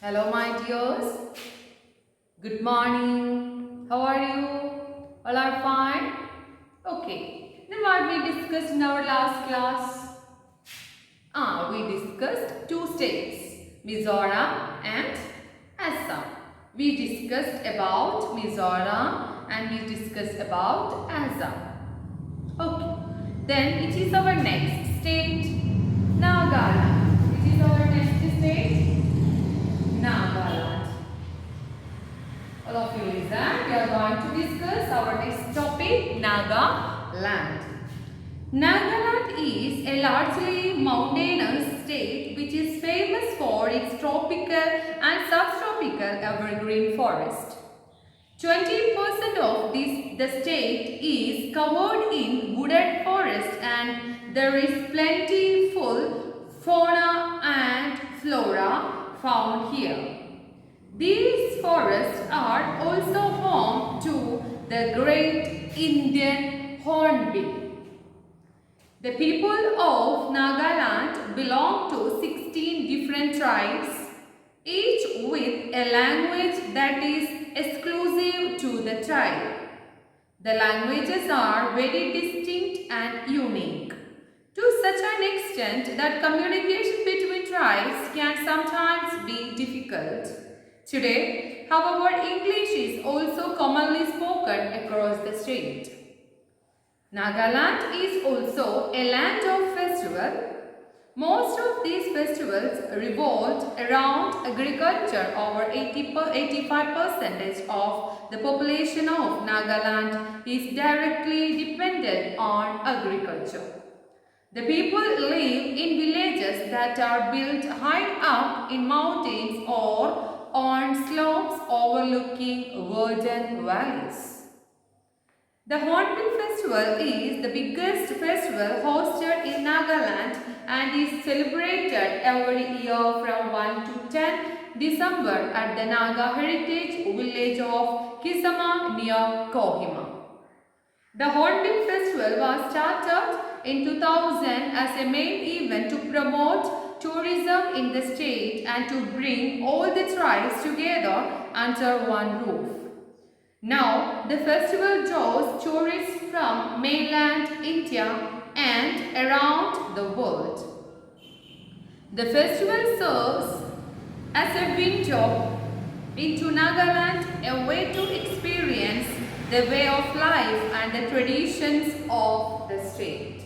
Hello, my dears. Good morning. How are you? All are fine? Okay. Then what we discussed in our last class? We discussed two states, Mizoram and Assam. We discussed about Mizoram and we discussed about Assam. Okay. Then it is our next state, Nagaland. It is our next state, Nagaland. All of you listen. We are going to discuss our next topic, Nagaland. Nagaland is a largely mountainous state which is famous for its tropical and subtropical evergreen forest. 20% of the state is covered in wooded forest and there is plentiful fauna and flora found here. These forests are also home to the great Indian hornbill. The people of Nagaland belong to 16 different tribes, each with a language that is exclusive to the tribe. The languages are very distinct and unique, to such an extent that communication between tribes can sometimes be difficult. Today, however, English is also commonly spoken across the state. Nagaland is also a land of festival. Most of these festivals revolve around agriculture. Over 85% of the population of Nagaland is directly dependent on agriculture. The people live in villages that are built high up in mountains or on slopes overlooking verdant valleys. The Hornbill Festival is the biggest festival hosted in Nagaland and is celebrated every year from 1 to 10 December at the Naga heritage village of Kisama near Kohima. The Hornbill Festival was started in 2000 as a main event to promote tourism in the state and to bring all the tribes together under one roof. Now, the festival draws tourists from mainland India and around the world. The festival serves as a window into Nagaland, a way to experience the way of life and the traditions of the state.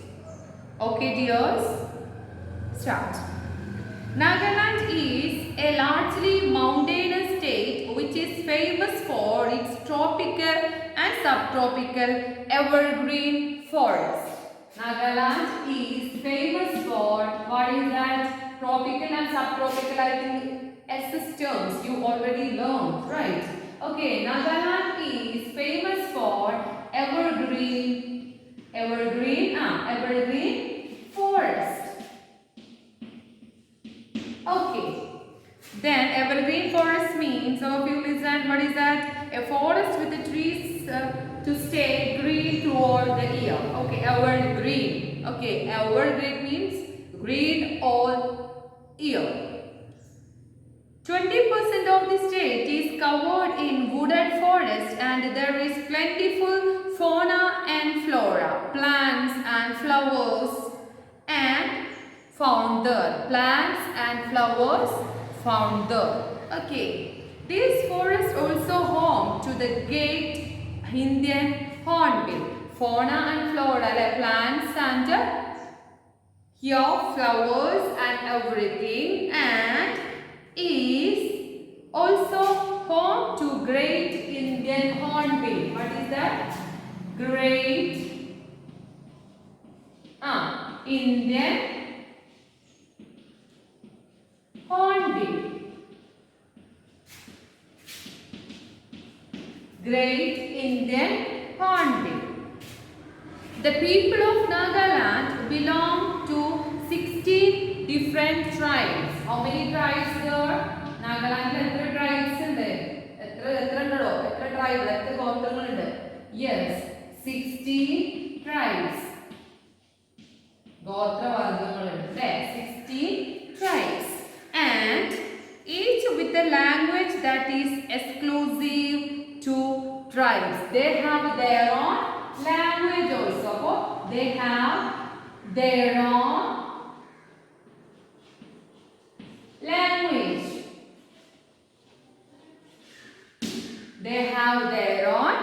Okay, dears, start. Nagaland is a largely mountainous state which is famous for its tropical and subtropical evergreen forest. Nagaland is famous for what is that? Tropical and subtropical, I think, as terms you already learned, right? Okay, Nagaland is famous for evergreen forest. Okay. Then evergreen forest means, so if you listen, what is that? A forest with the trees to stay green throughout the year. Okay, evergreen. Okay, evergreen means green all year. 20% of the state is covered in wooded forest and there is plentiful fauna and flora, plants and flowers and found there. Plants and flowers found there. Okay. This forest also home to the great Indian hornbill. Fauna and flora, like plants and here flowers and everything, and is also home to great Indian hornbill. What is that? Great Indian hornbill. Great Indian hornbill. The people of Nagaland belong to 16 different tribes. How many tribes there? Nagaland എത്ര tribes ഉണ്ട്? എത്ര ഉണ്ടോ? എത്ര tribe? എത്ര ഗോത്രങ്ങളുണ്ട്? Yes, 16 tribes. ഗോത്രവർഗ്ഗങ്ങളുണ്ട്. 16 tribes. And each with with a language that is exclusive to tribes. They have their own language also. They have their own language. They have their own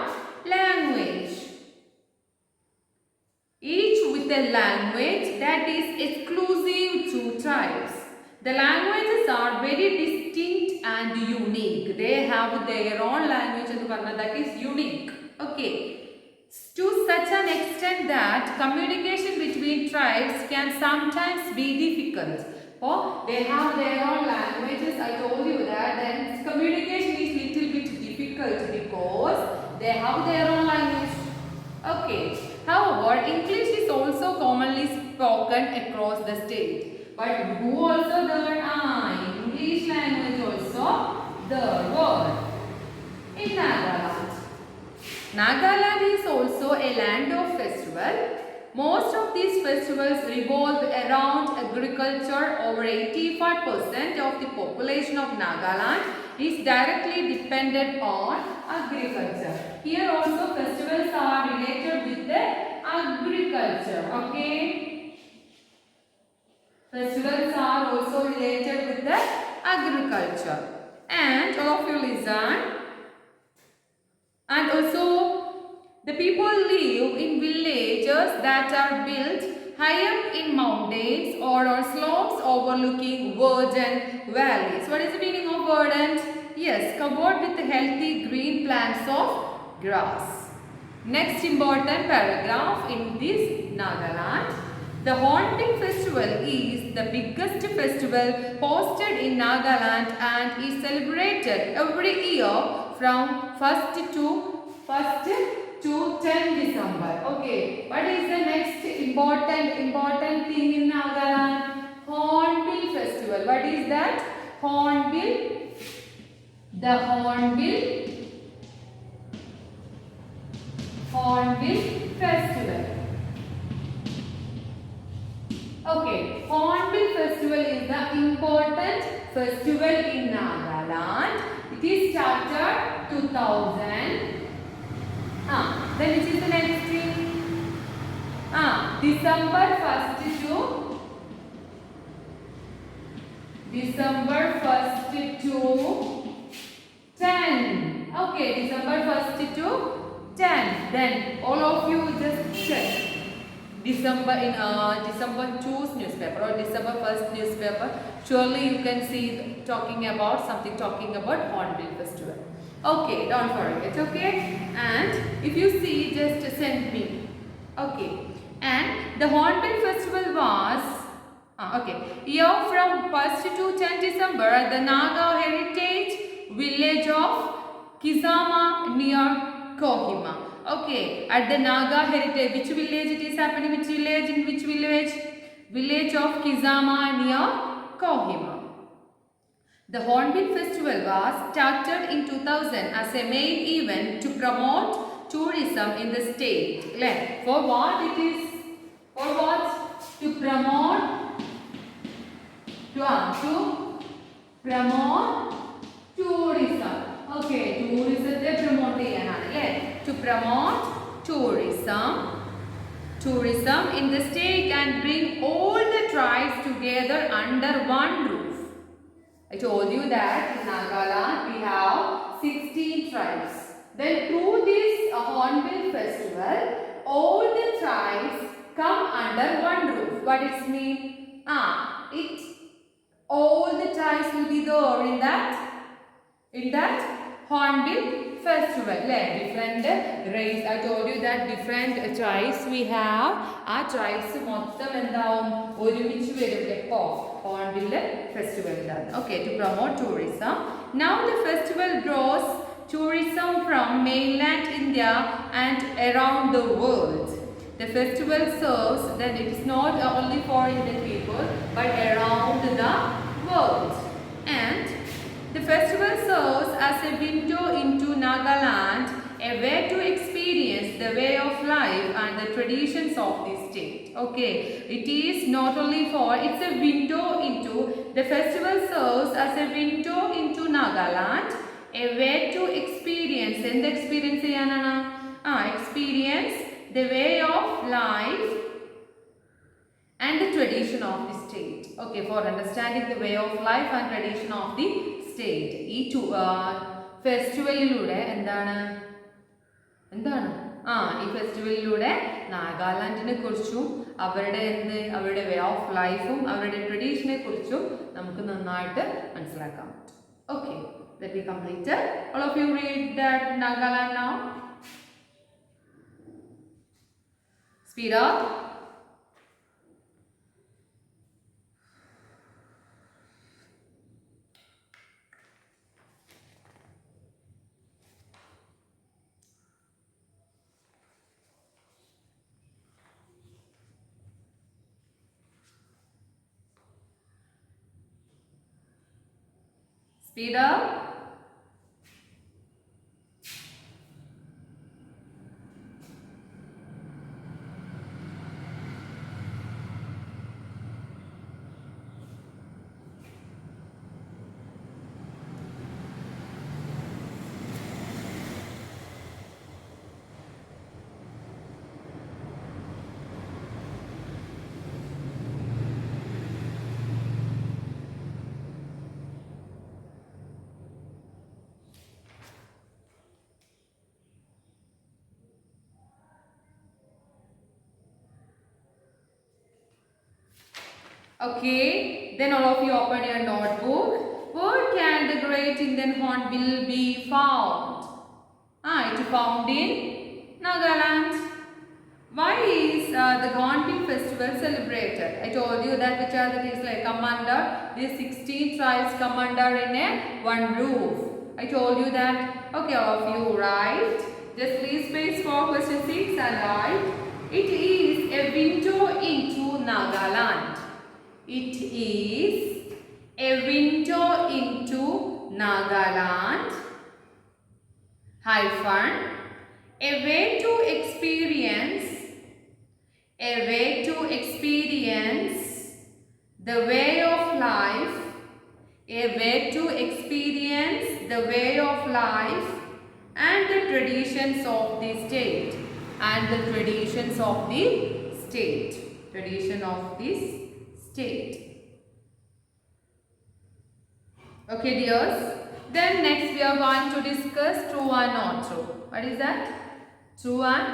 language. Each with a language that is exclusive to tribes. The languages are very distinct and unique. They have their own language that is unique. Okay. To such an extent that communication between tribes can sometimes be difficult. Oh, they have their own languages. I told you that. Then communication is little bit difficult because they have their own language. Okay. However, English is also commonly spoken across the state. But who also there? English language also the word in Nagaland. Nagaland is also a land of festival. Most of these festivals revolve around agriculture. Over 85% of the population of Nagaland is directly dependent on agriculture. Here also festivals are related with the agriculture. Okay. Festivals are also related with the agriculture. And all of you listen. And also the people live in villages that are built high up in mountains or on slopes overlooking verdant valleys. What is the meaning of verdant? Yes, covered with healthy green plants of grass. Next important paragraph in this Nagaland. The Hornbill Festival is the biggest festival hosted in Nagaland and is celebrated every year from 1st to 10 December. Okay, what is the next important thing in Nagaland? Hornbill Festival. What is that? Hornbill. The Hornbill Festival. Okay, Hornbill Festival is the important festival in Nagaland. It is started 2000. Then which is the next thing? December 1st to 10. Okay, December 1st to 10. Then all of you just check. December 2's newspaper or December 1st newspaper. Surely you can see talking about Hornbill Festival. Okay, don't forget. Okay, and if you see, just send me. Okay, and the Hornbill Festival was year from 1st to 10 December at the Naga Heritage Village of Kizama near Kohima. Okay, at the Naga Heritage, which village it is happening? Which village? In which village? Village of Kizama near Kohima. The Hornbill Festival was started in 2000 as a main event to promote tourism in the state. For what it is? For what? To promote tourism. Okay, tourism they promote to promote tourism in the state and bring all the tribes together under one roof. I told you that in Nagaland we have 16 tribes. Then through this Hornbill Festival, all the tribes come under one roof. What it means? All the tribes will be there in that Hornbill Festival. Different race. I told you that different tribes we have. Our tribes മൊത്തം എന്താവും ഒരുമിച്ച് വരും Hornbill Festival. Okay, to promote tourism. Now the festival draws tourism from mainland India and around the world. The festival serves that it is not only for Indian people but around the world. And the festival serves as a window into Nagaland, a way to experience experience the way of life and the traditions of the state. Okay, it is not only for, it's a window into, the festival serves as a window into Nagaland, a way to experience, and the experience experience the way of life and the tradition of the state. Okay, for understanding the way of life and tradition of the state. ഈ ഫെസ്റ്റിവലിലൂടെ എന്താണ് ഈ ഫെസ്റ്റിവലിലൂടെ നാഗാലാൻഡിനെ കുറിച്ചും അവരുടെ way of ലൈഫും അവരുടെ ട്രഡീഷനെ കുറിച്ചും നമുക്ക് നന്നായിട്ട് മനസ്സിലാക്കാൻ പറ്റും. Okay, let me complete it. All of you read that Nagaland now. Speed up. Speed up. Okay, then all of you open your notebook. Where can the great Indian hornbill be found? It is found in Nagaland. Why is the hornbill festival celebrated? I told you that which are the things like come under, these 16 tribes come under in one roof. I told you that. Okay, all of you write. Just please space for question 6 and write. It is a window into Nagaland. It is a window into Nagaland hyphen a way to experience the way of life, a way to experience the way of life and the traditions of the state, tradition of this state. Okay dears, then next we are going to discuss true and not true. What is that? True and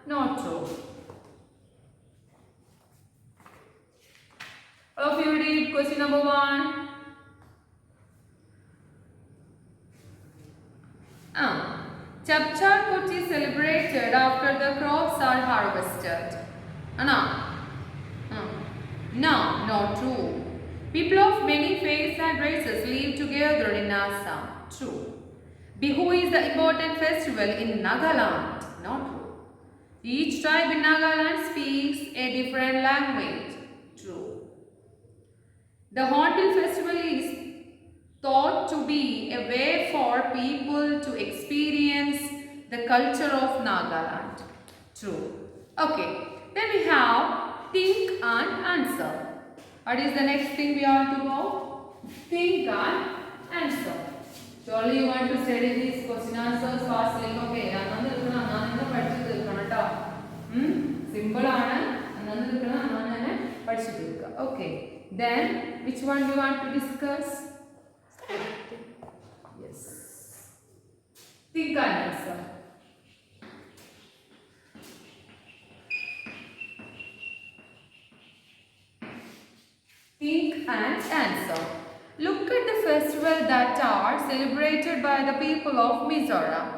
not true. All of you read question number 1. Chapchar Kut is celebrated after the crops are harvested. No, not true. People of many faiths and races live together in Assam. True. Bihu is the important festival in Nagaland. Not true. Each tribe in Nagaland speaks a different language. True. The Hornbill festival is thought to be a way for people to experience the culture of Nagaland. True. Okay. Then we have think and answer. What is the next thing we are to go? Think and answer. Surely you want to study these question answers fastly. Okay, simple okay. Then which one do you want to discuss? Yes. Think and answer. Think and answer. Look at the festivals that are celebrated by the people of Mizoram,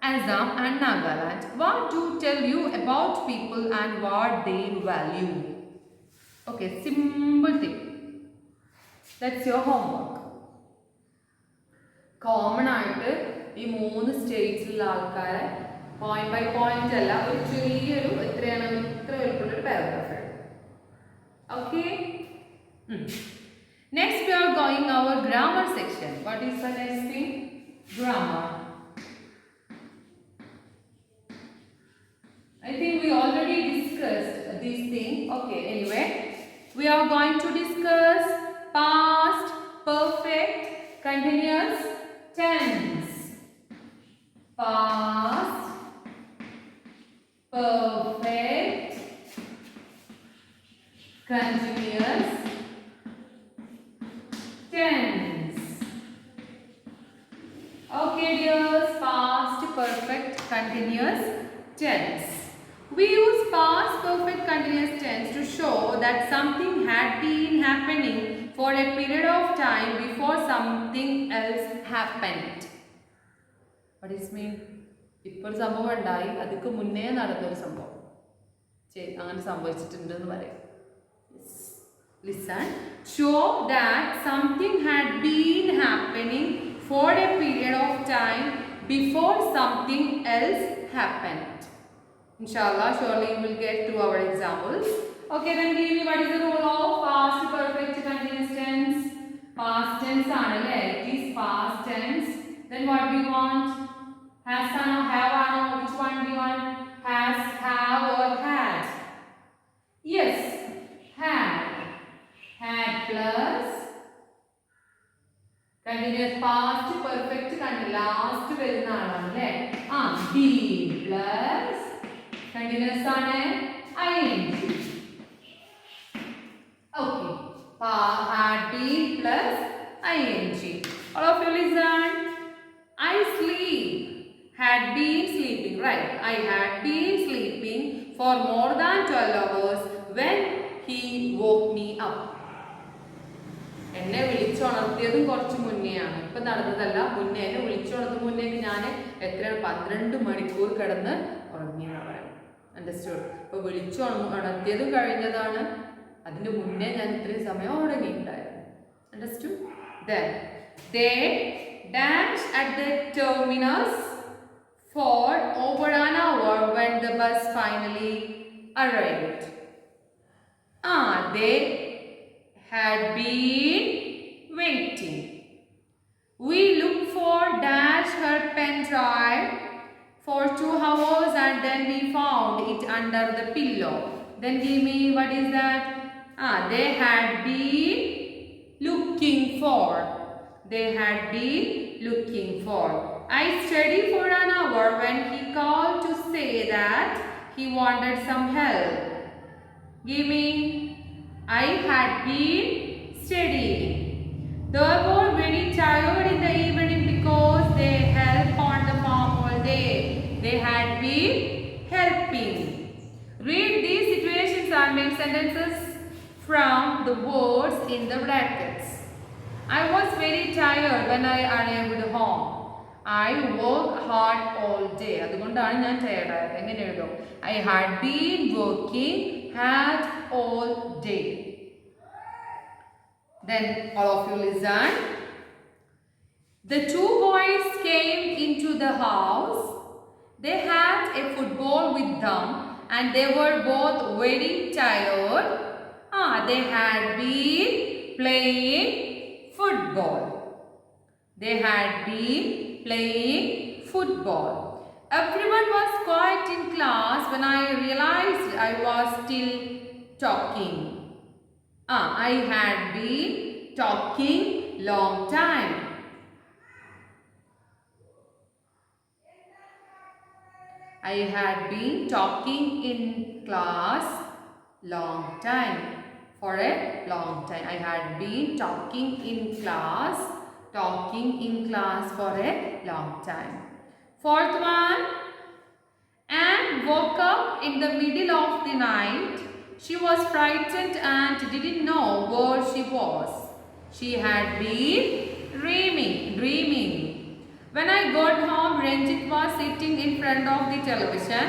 Assam and Nagaland. What do tell you about people and what they value? Okay, simple thing. That's your homework. Common ആയിട്ട് ഈ 3 സ്റ്റേറ്റ്സിലുള്ള ആൾക്കാരെ point by point അല്ല ഒരു ചെറിയൊരു എത്രയാണ് ഇത്ര വലുപ്പമുള്ള ഒരു paragraph. Okay. Next we are going our grammar section. What is the next thing? Grammar. we are going to discuss past perfect continuous tense. Past perfect continuous tense. Okay dears, past perfect continuous tense. We use past perfect continuous tense to show that something had been happening for a period of time before something else happened. What does it mean? ഇപ്പോൾ സംഭവം ഉണ്ടായി അതിക്ക് മുന്നേ നടന്നൊരു സംഭവം അങ്ങനെ സംഭവിച്ചിട്ടുണ്ടെന്ന് പറയാം. Listen. Show that something had been happening for a period of time before something else happened. Inshallah, surely you will get through our examples. Okay, then give me what is the rule of past perfect continuous tense? Past tense aanale. It is past tense. Then what do you want? Has, or have, or which one do you want? Has, have, or had? Yes, had. Had plus continuous past perfect last വരുന്ന ആളാണ് അല്ലേ? been plus continuous ആണ് ing. Okay, had been plus ing. All of you listen. I sleep. Had been sleeping, right? I had been sleeping for more than 12 hours when he woke me up. എന്നെ വിളിച്ചുണർത്തിയതും കുറച്ച് മുന്നെയാണ്. ഇപ്പം നടന്നതല്ല, മുന്നേ എന്നെ വിളിച്ചുണർത്തും മുന്നേ ഞാൻ എത്രയാണ് 12 മണിക്കൂർ കിടന്ന് ഉറങ്ങിയെന്നാണ് പറയുന്നത്. അണ്ടർസ്റ്റുഡ്? ഇപ്പോൾ വിളിച്ചുണർത്തിയതും കഴിഞ്ഞതാണ്, അതിൻ്റെ മുന്നേ ഞാൻ ഇത്രയും സമയം ഉറങ്ങിയിട്ടുണ്ടായിരുന്നു. Understood? Then they danced at the terminus for over an hour when the bus finally arrived. They had been waiting. We looked for dash her pen drive for 2 hours and then we found it under the pillow. Then give me what is that? They had been looking for. They had been looking for. I studied for an hour when he called to say that he wanted some help. Give me. I had been studying. They were very tired in the evening because they helped on the farm all day. They had been helping. Read these situations and make sentences from the words in the brackets. I was very tired when I arrived home. I worked hard all day. അതുകൊണ്ടാണ് ഞാൻ tired ആയത്. എങ്ങനെ എഴുതും? I had been working hard all day. Then all of you listen. The two boys came into the house. They had a football with them and they were both very tired. They had been playing football. They had been playing football. Everyone was quiet in class when I realized I was still talking. I had been talking long time. I had been talking in class long time. For a long time. I had been talking in class for a long time. Fourth one. Anne woke up in the middle of the night. She was frightened and didn't know where she was. She had been dreaming. When I got home, Ranjit was sitting in front of the television.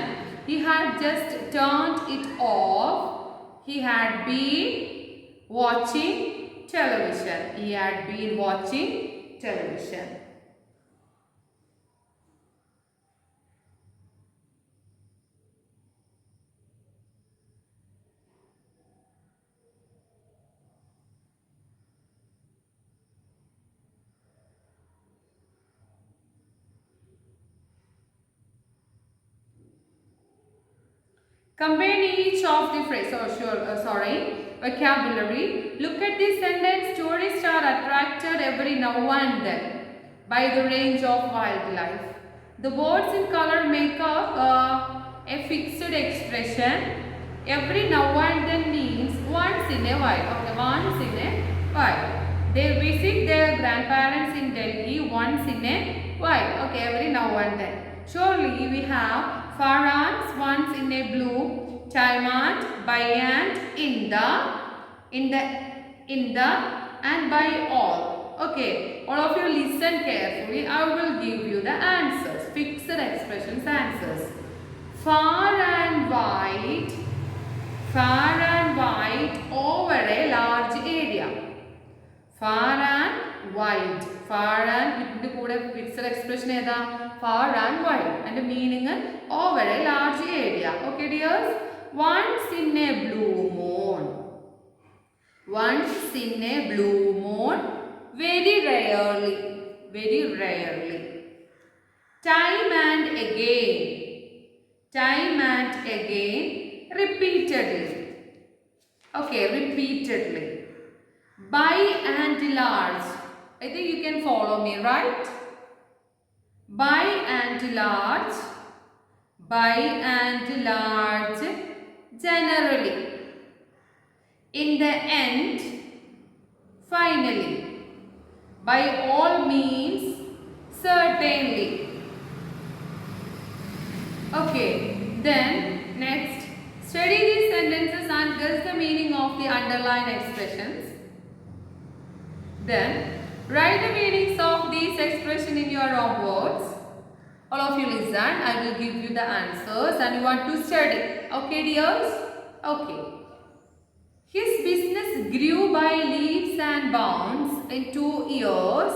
He had just turned it off. He had been watching television. Combine each of the phrase. vocabulary. Look at this sentence. Tourists are attracted every now and then by the range of wildlife. The words in color make up a fixed expression. Every now and then means once in a while. Okay, once in a while. They visit their grandparents in Delhi once in a while. Okay, every now and then. Surely we have Farhan's once in a blue, Talmant, by and in the, and by all. Okay, all of you listen carefully. I will give you the answers. Fixed expressions answers. Far and wide over a large area. Far and wide. Far and fixed expression is far and wide. And the meaning over a large area. Okay, dears? Once in a blue moon. Once in a blue moon. Very rarely. Very rarely. Time and again. Time and again. Repeatedly. Okay, repeatedly. By and large. I think you can follow me, right? By and large. By and large. Generally. In the end. Finally. By all means. Certainly. Okay. Then next. Study these sentences and guess the meaning of the underlined expressions. Then, write the meanings of these expressions in your own words. All of you listen. I will give you the answers and you want to study. Okay, dears? Okay. His business grew by leaps and bounds. In 2 years,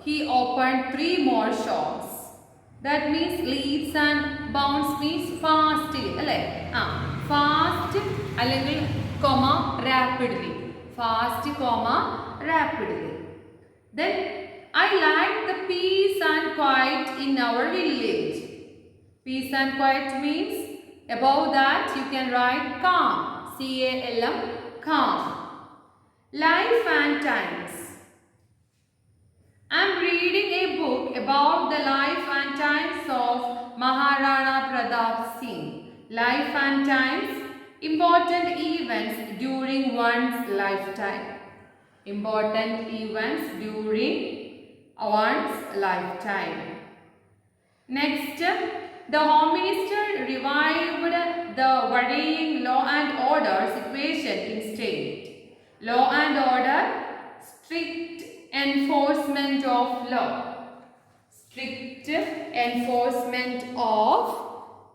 he opened 3 more shops. That means leaps and bounds means fast. Fast, comma, rapidly. Fast, comma, rapidly. Then, I like the peace and quiet in our village. Peace and quiet means, above that you can write calm. C-A-L-M, calm. Life and times. I am reading a book about the life and times of Maharana Pratap Singh. Life and times, important events during one's lifetime. Important events during one's lifetime. Next, the Home Minister revived the worrying law and order situation in state. Law and order, strict enforcement of law. Strict enforcement of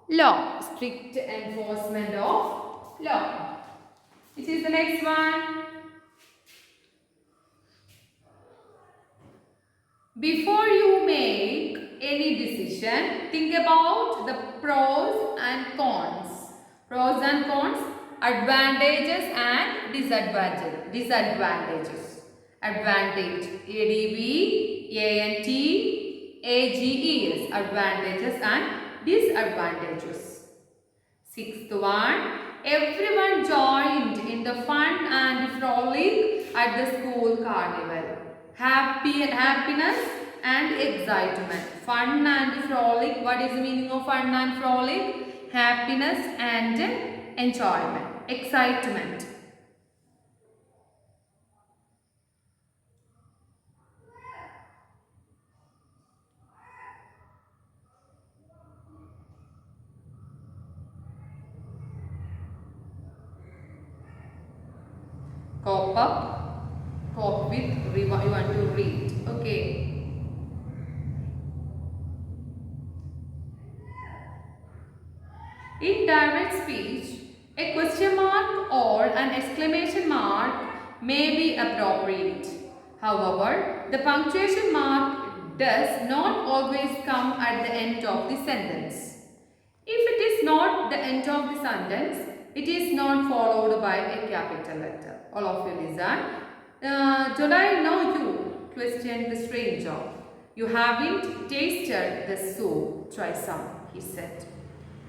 law. Strict enforcement of law. Which is the next one? Before you make any decision, think about the pros and cons. Pros and cons, advantages and disadvantages. Advantage, A-D-V-A-N-T-A-G-E-S, advantages and disadvantages. Sixth one, everyone joined in the fun and frolic at the school carnival. Happiness and excitement. Fun and frolic. What is the meaning of fun and frolic? Happiness and enjoyment. Excitement. Cope with, you want to read. Okay. In direct speech, a question mark or an exclamation mark may be appropriate. However, the punctuation mark does not always come at the end of the sentence. If it is not the end of the sentence, it is not followed by a capital letter. All of you listen. Don't I know you? Questioned the stranger. You haven't tasted the soup. Try some, he said.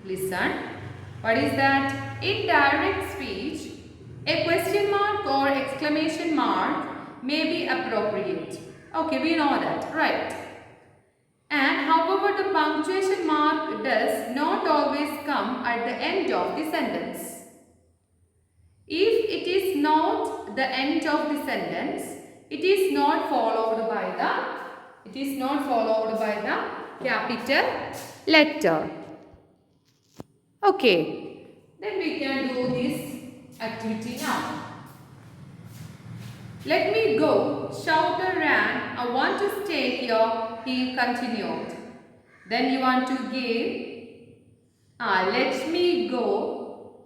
Listen. What is that? In direct speech, A question mark or exclamation mark may be appropriate. Okay, we know that, right? And however, the punctuation mark does not always come at the end of the sentence. If it is not the end of the sentence, it is not followed by the capital letter. Okay, then we can do this activity now. Let me go, shouter ran, I want to stay here, he continued. Then you want to give, let me go,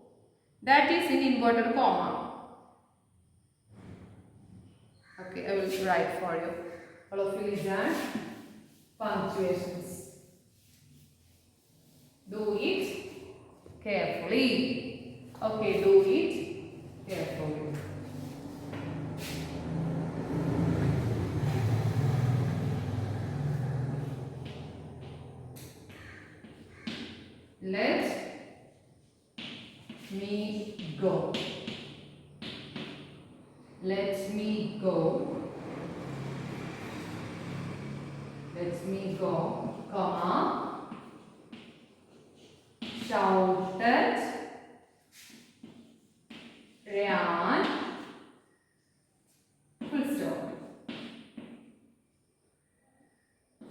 that is in inverted comma. Okay, I will write for you. All of you listen. Punctuations. Do it carefully. Okay, do it carefully. Let me go. Let me go. Let me go, comma, shouted, ran, full stop.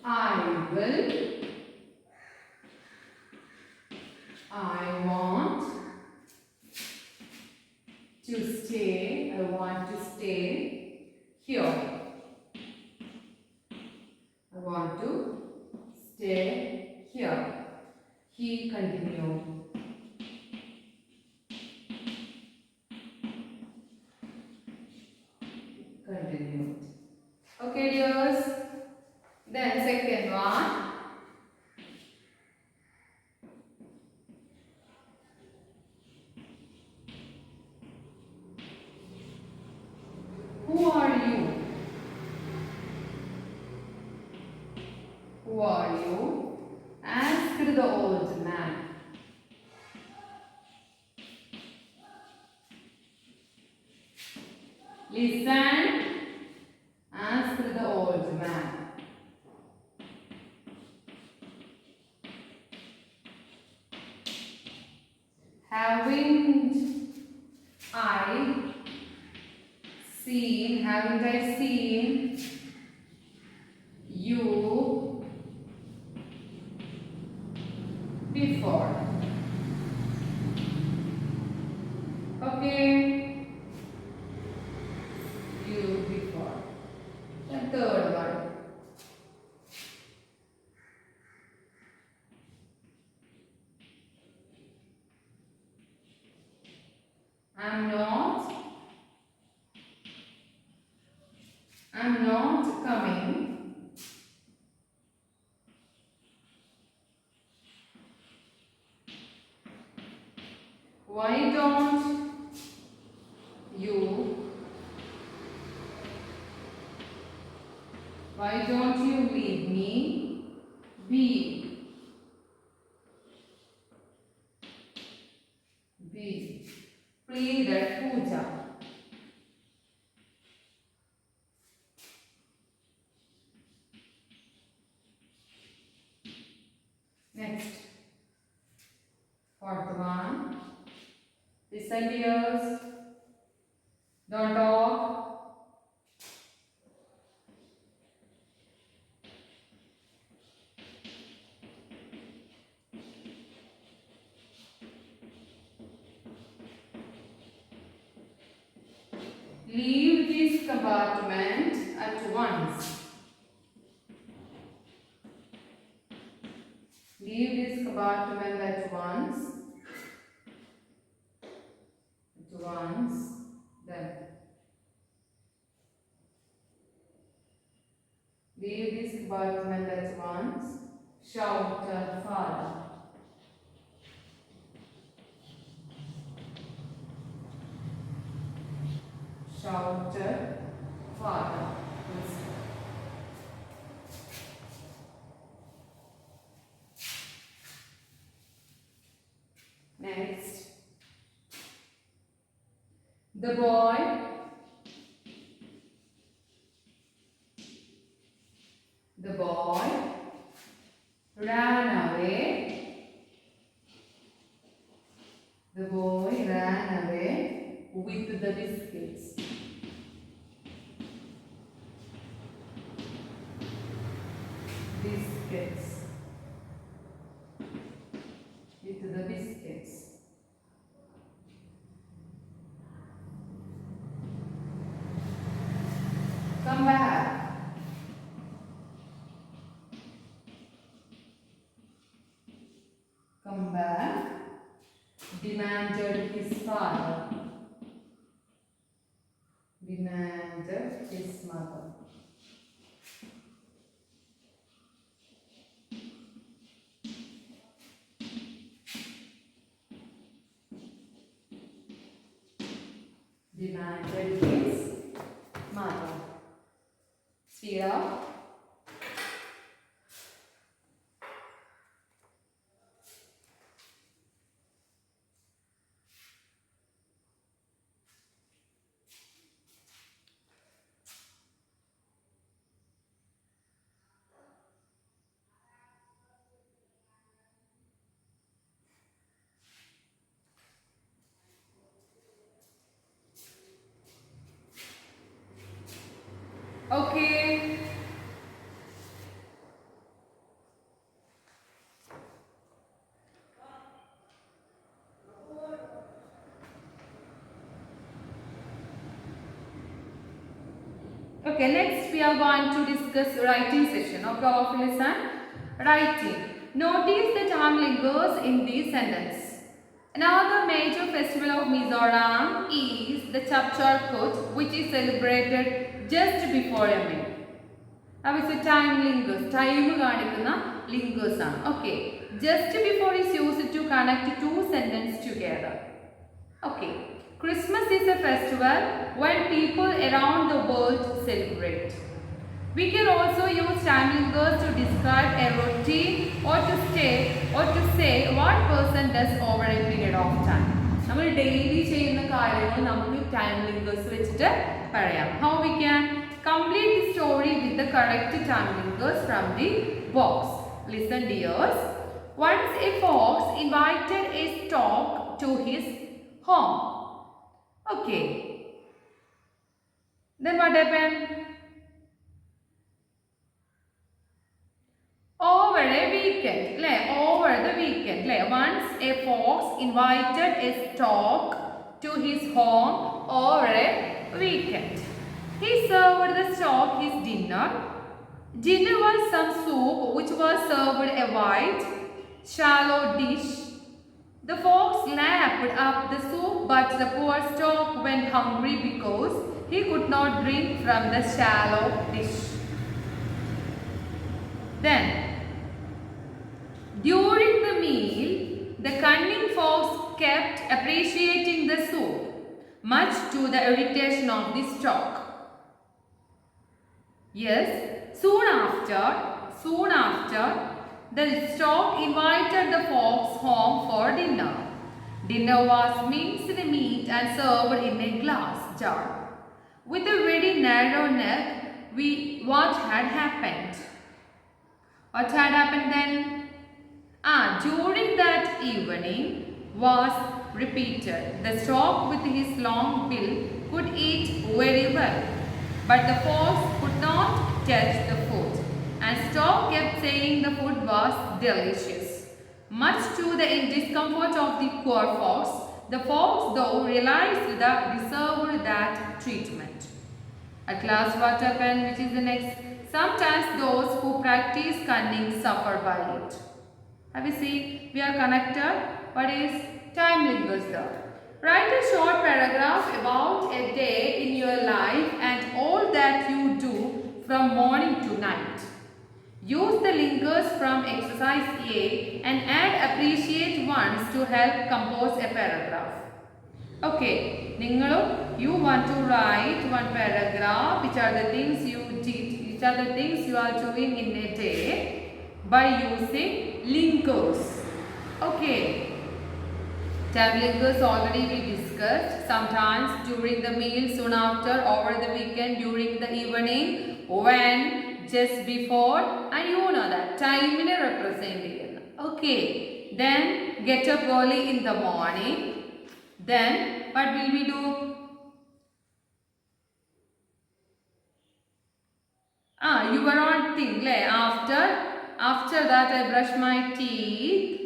I will, I want to stay, I want to stay here. I want to stay here. He continued. Continued. Okay, dears. Then second one. Who are you? Who are you? Asked the old man. Listen, asked the old man. Haven't I seen you before? Okay, you before. The third one. I'm not coming. Why don't you leave me be? Be. Pleaded Pooja. Next. Fourth one. Listen, dears. Don't talk. Leave this compartment at once. Leave this compartment at once. At once. Then. Leave this compartment at once. Shouted father. Shouted father. Next. The boy ran away. The boy ran away with the biscuits. Biscuits. With the biscuits. Come back. Come back, demanded his father. Demanded his mother. Demanded his mother. Speed up. Okay. Okay, next we are going to discuss writing session. Okay, all listen. Writing. Notice the time lingers in this sentence. Another major festival of Mizoram is the Chapchar, which is celebrated just before a meal. Now it's a time lingers. Time lingers. Okay. Just before is used to connect two sentences together. Okay. Christmas is a festival when people around the world celebrate. We can also use time lingers to describe a routine or to say what person does over a period of time. We daily time lingers. How we can complete the story with the correct time lingers from the box. Listen dears. Once a fox invited a stork to his home. Okay. Then what happened? Over the weekend. Once a fox invited a stork to his home over a weekend. He served the stork his dinner. Dinner was some soup which was served a white, shallow dish. The fox lapped up the soup, but the poor stork went hungry because he could not drink from the shallow dish. Then, during the meal, the cunning fox kept appreciating the soup, much to the irritation of the stork. Yes, soon after, the stork invited the fox home for dinner. Dinner was minced meat and served in a glass jar. With a very narrow neck, what had happened? What had happened then? During that evening was repeated. The stork with his long bill could eat very well, but the fox could not touch the food, and stork kept saying the food was delicious. Much to the discomfort of the poor fox, the fox though realized that deserved that treatment. At last what happened, which is the next? Sometimes those who practice cunning suffer by it. Have you seen? We are connected. What is time lingers there? Write a short paragraph about a day in your life and all that you do from morning to night. Use the lingers from exercise A and add appreciate ones to help compose a paragraph. Okay, you want to write one paragraph, which are the things you did, which are the things you are doing in a day by using lingers. Okay. Traveling is already we discussed. Sometimes during the meal, soon after, over the weekend, during the evening, when, just before, and you know that time in a representation. Okay. Then get up early in the morning. Then what will we do? You were on thing. After that I brush my teeth.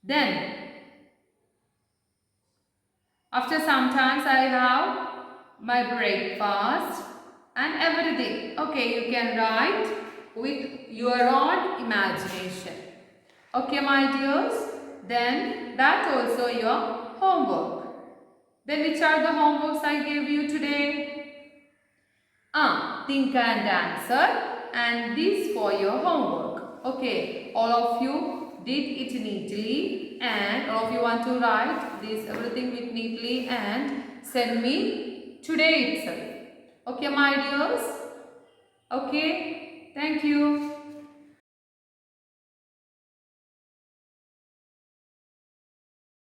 Then after some times I have my breakfast and everything. Okay, you can write with your own imagination. Okay, my dears. Then that also your homework. Then which are the homeworks I gave you today? Think and answer, and this for your homework. Okay, all of you did it neatly, and all of you want to write this everything with neatly and send me today itself. Okay, my dears. Okay, thank you.